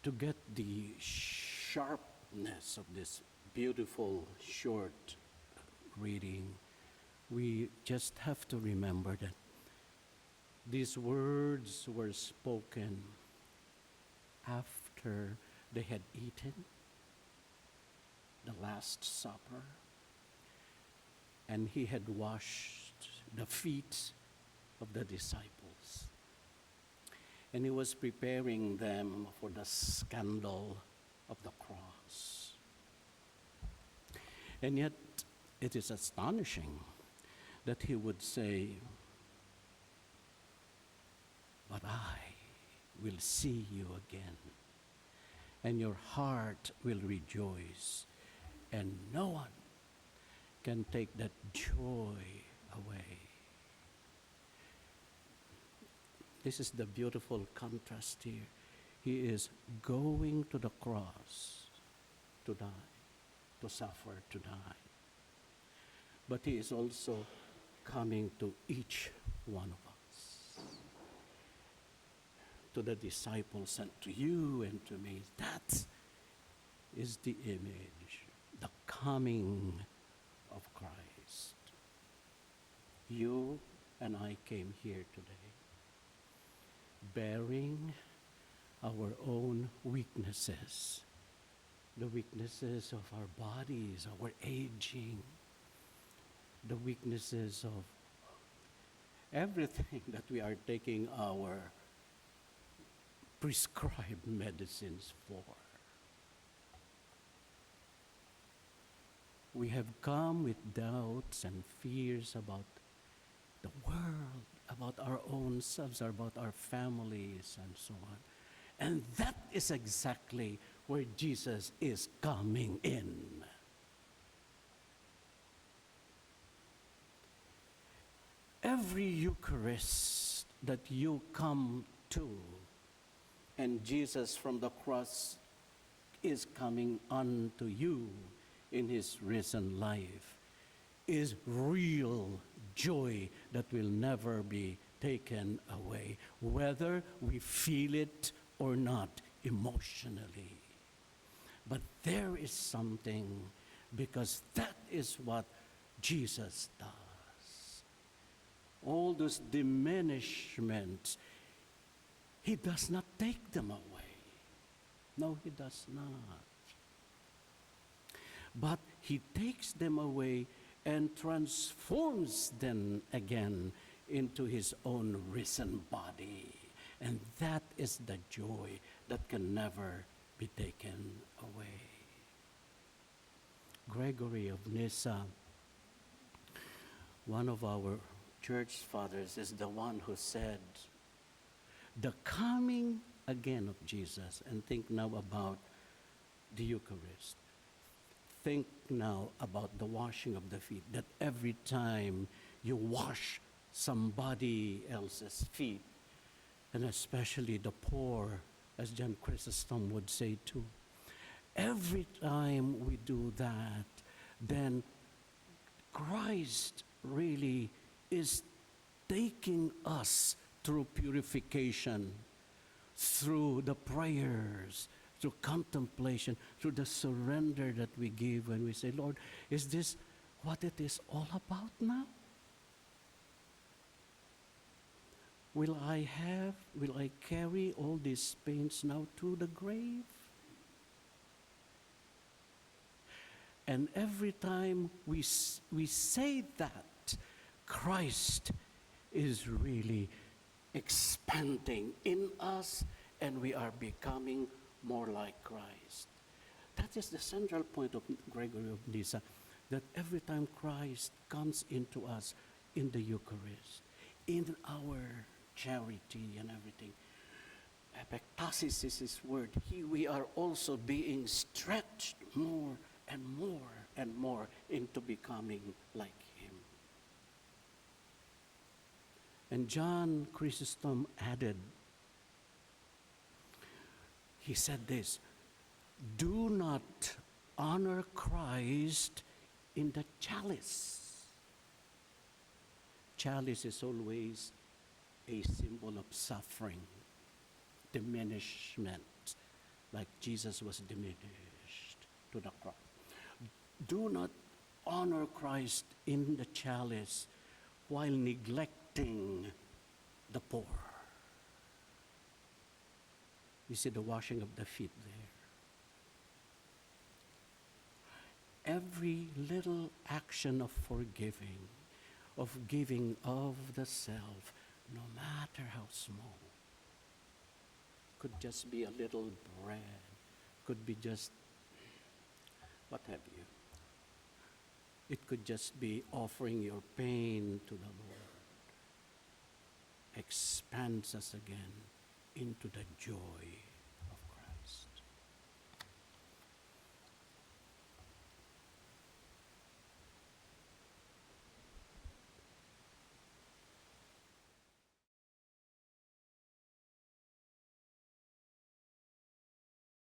to get the sharpness of this beautiful short reading, we just have to remember that these words were spoken after they had eaten the Last Supper, and he had washed the feet of the disciples. And he was preparing them for the scandal of the cross. And yet, it is astonishing that he would say, "But I will see you again, and your heart will rejoice, and no one can take that joy away." This is the beautiful contrast here. He is going to the cross to die, to suffer, to die. But he is also coming to each one of us, to the disciples and to you and to me. That is the image, the coming of Christ. You and I came here today bearing our own weaknesses, the weaknesses of our bodies, our aging, the weaknesses of everything that we are taking our prescribed medicines for. We have come with doubts and fears about the world, about our own selves, about our families, and so on. And that is exactly where Jesus is coming in. Every Eucharist that you come to, and Jesus from the cross is coming unto you in his risen life, is real joy that will never be taken away, whether we feel it or not emotionally. But there is something, because that is what Jesus does. All those diminishments, he does not take them away. No, he does not. But he takes them away and transforms them again into his own risen body. And that is the joy that can never be taken away. Gregory of Nyssa, one of our church fathers, is the one who said, the coming again of Jesus, and think now about the Eucharist. Think now about the washing of the feet, that every time you wash somebody else's feet, and especially the poor, as John Chrysostom would say too, every time we do that, then Christ really is taking us through purification, through the prayers, through contemplation, through the surrender that we give when we say, Lord, is this what it is all about now? Will I carry all these pains now to the grave? And every time we say that, Christ is really expanding in us, and we are becoming more like Christ. That is the central point of Gregory of Nyssa, that every time Christ comes into us in the Eucharist, in our charity and everything, epektasis is his word, we are also being stretched more and more and more into becoming like him. And John Chrysostom added, he said this, do not honor Christ in the chalice. Chalice is always a symbol of suffering, diminishment, like Jesus was diminished to the cross. Do not honor Christ in the chalice while neglecting the poor. You see the washing of the feet there. Every little action of forgiving, of giving of the self, no matter how small, could just be a little bread, could be just what have you. It could just be offering your pain to the Lord. Expands us again into the joy